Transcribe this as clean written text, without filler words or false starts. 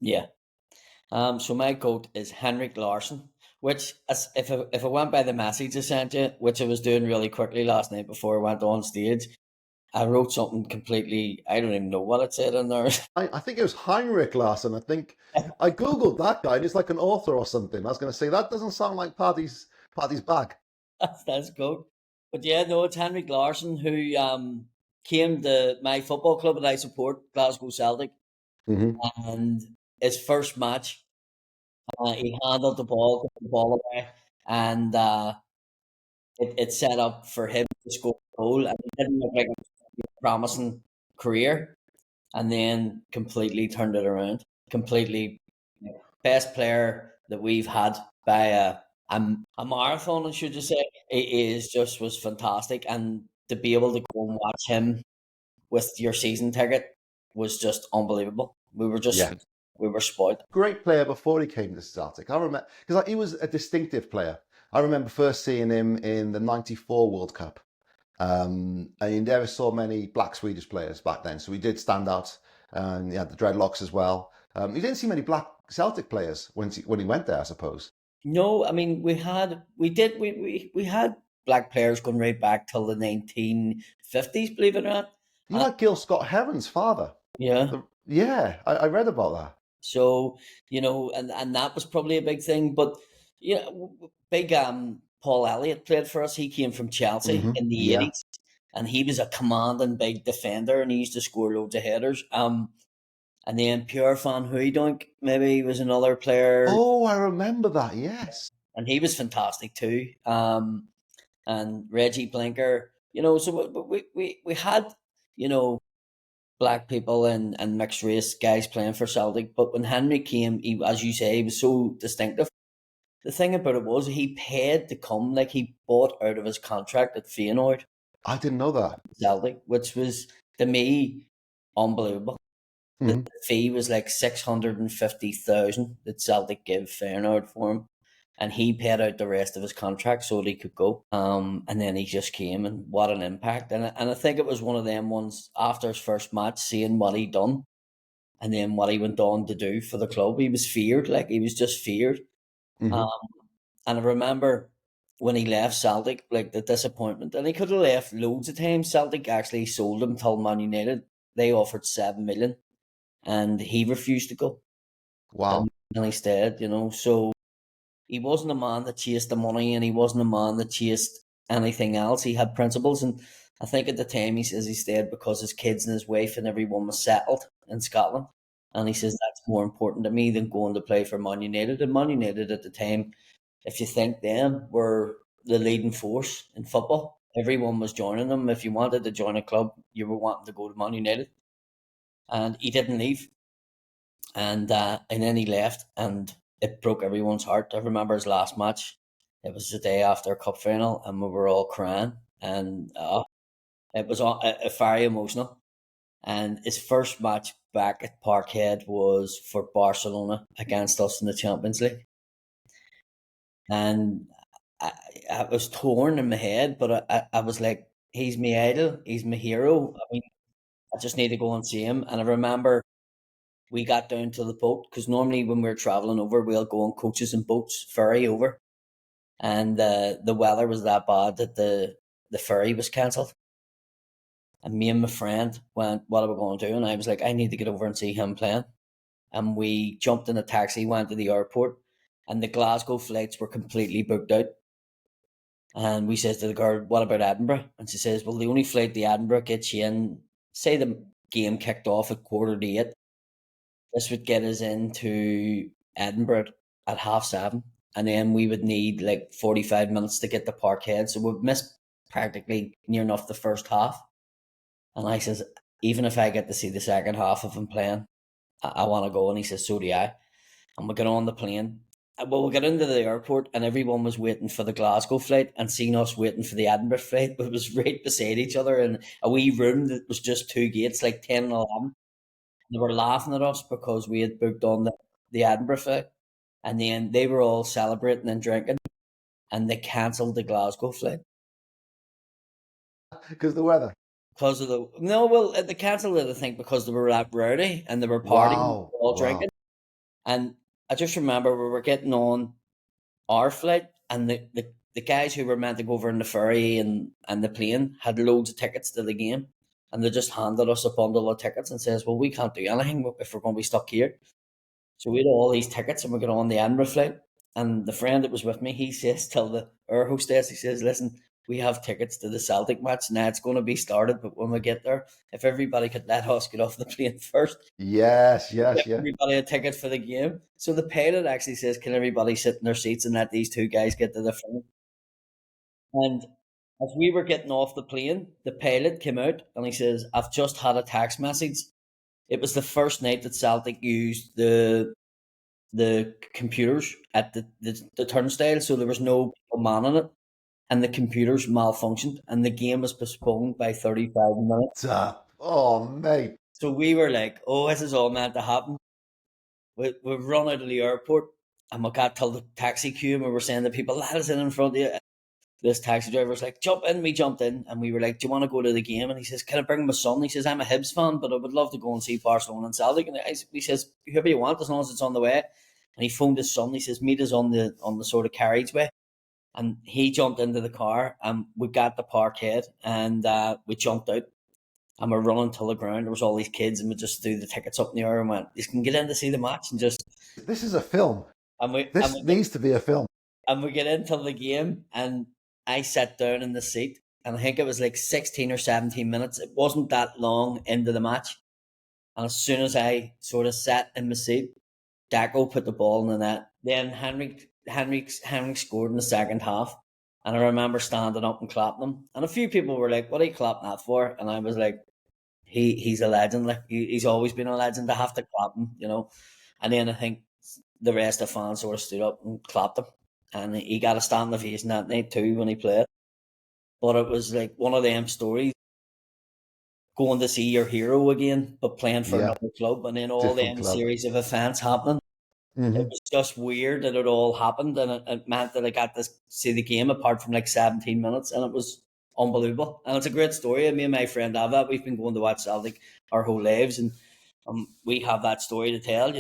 Yeah. So my goat is Henrik Larsson, which if I went by the message I sent you, which I was doing really quickly last night before I went on stage, I wrote something completely. I don't even know what it said in there. I think it was Heinrich Larsson. I think I googled that guy, and he's like an author or something. I was going to say that doesn't sound like Paddy's bag. That's goat. But yeah, no, it's Henrik Larsson who came to my football club that I support, Glasgow Celtic, Hmm. and his first match, he handled took the ball away, and it set up for him to score a goal, and he didn't look like a promising career, and then completely turned it around. Completely best player that we've had by a marathon, I should just say. It is just was fantastic, and to be able to go and watch him with your season ticket was just unbelievable. Yeah, We were spoiled. great player before he came to Celtic. I remember because he was a distinctive player. I remember first seeing him in the '94 World Cup. And you never saw many black Swedish players back then, so he did stand out. And he had the dreadlocks as well. You didn't see many black Celtic players when he went there, I suppose. No, I mean we had black players going right back till the 1950s, believe it or not. You And had Gil Scott Heron's father. yeah, Yeah, I read about that. so and that was probably a big thing. But yeah, big Paul Elliott played for us. He came from Chelsea in the Yeah. 80s, and he was a commanding big defender, and he used to score loads of headers. And then Pure Van Hooydonk maybe was another player, Oh, I remember that. Yes. and he was fantastic too. And Reggie Blinker, so we had, you know, black people and mixed race guys playing for Celtic. But when Henry came, he, as you say, he was so distinctive. The thing about it was he paid to come, like he bought out of his contract at Feyenoord, I didn't know that. Celtic, which was to me unbelievable. The Mhm. fee was like 650,000 that Celtic gave Feyenoord for him, and he paid out the rest of his contract so that he could go. And then he just came, and what an impact! And I think it was one of them ones after his first match, seeing what he done, and then what he went on to do for the club. He was feared, like he was just feared. Um, Hmm. and I remember when he left Celtic, like the disappointment, and he could have left loads of times. Celtic actually sold him till Man United. They offered 7 million, and he refused to go, and, Wow. and he stayed. So he wasn't a man that chased the money, and he wasn't a man that chased anything else. He had principles, and I think at the time he says he stayed because his kids and his wife and everyone was settled in Scotland, and he says that's more important to me than going to play for Man United. And Man United at the time, if you think them, were the leading force in football. Everyone was joining them. If you wanted to join a club, you were wanting to go to Man United, and he didn't leave, and then he left, and it broke everyone's heart. I remember his last match. It was the day after a cup final, and we were all crying, and it was very emotional. And his first match back at Parkhead was for Barcelona against us in the Champions League, and I, I was torn in my head, but I was like, he's my idol, he's my hero. I mean, I just need to go and see him. And I remember we got down to the boat because normally when we're traveling over, we'll go on coaches and boats, ferry over, and the weather was that bad that the ferry was cancelled. And me and my friend went, "What are we going to do?" And I was like, "I need to get over and see him playing." And we jumped in a taxi, went to the airport, and the Glasgow flights were completely booked out. And we says to the girl, "What about Edinburgh?" And she says, "Well, the only flight to Edinburgh gets you in. Say the game kicked off at 7:45. This would get us into Edinburgh at 7:30, and then we would need like 45 minutes to get to Parkhead. So we've missed practically near enough the first half." And I says, "Even if I get to see the second half of him playing, I want to go." And he says, "So do I." And we get on the plane. Well, we got into the airport, and everyone was waiting for the Glasgow flight and seen us waiting for the Edinburgh flight. It was right beside each other in a wee room that was just two gates, like 10 and 11. They were laughing at us because we had booked on the Edinburgh flight, and then they were all celebrating and drinking, and they cancelled the Glasgow flight Because the weather. because of the no. Well, they cancelled it, I think, because they were at rowdy and they were partying, Wow. all Wow. drinking. And I just remember we were getting on our flight, and the guys who were meant to go over in the ferry and the plane had loads of tickets to the game, and they just handed us a bundle of tickets and says, "Well, we can't do anything if we're going to be stuck here." So we had all these tickets, and we got on the Edinburgh flight. And the friend that was with me, he says, tell the air hostess, he says, "Listen, we have tickets to the Celtic match. Now it's going to be started, but when we get there, if everybody could let us get off the plane first, Yes, yes, give yeah. everybody a ticket for the game." So the pilot actually says, "Can everybody sit in their seats and let these two guys get to the front?" And as we were getting off the plane, the pilot came out and he says, "I've just had a text message." It was the first night that Celtic used the computers at the turnstile, so there was no people manning it, and the computers malfunctioned, and the game was postponed by 35 minutes. Oh, mate. So we were like, "Oh, this is all meant to happen." We've run out of the airport, and we got till the taxi queue, and we were saying to people, "Let us in front of you." This taxi driver was like, "Jump in." We jumped in, and we were like, "Do you want to go to the game?" And he says, "Can I bring my son?" He says, "I'm a Hibs fan, but I would love to go and see Barcelona and Celtic." And he says, "Whoever you want, as long as it's on the way." And he phoned his son. He says, "Meet us on the sort of carriageway." And he jumped into the car, and we got the parkhead, and we jumped out, and we're running to the ground. There was all these kids, and we just threw the tickets up in the air and went, "You can get in to see the match," and just This is a film. and we and This we needs to be a film. and we get into the game, and I sat down in the seat, and I think it was like 16 or 17 minutes. It wasn't that long into the match, and as soon as I sort of sat in my seat, Daco put the ball in the net. Then Henrik scored in the second half, and I remember standing up and clapping him. And a few people were like, "What are you clapping that for?" And I was like, he's a legend. Like he's always been a legend. I have to clap him. And then I think the rest of the fans sort of stood up and clapped him, and he got a stand ovation that night too when he played. But it was like one of them stories, going to see your hero again, but playing for Yeah, another club, and then all different them club. series of events happening. It Hmm. was just weird that it all happened, and it meant that I got to see the game apart from like 17 minutes, and it was unbelievable. And it's a great story. Me and my friend Ava, we've been going to watch Celtic our whole lives, and we have that story to tell.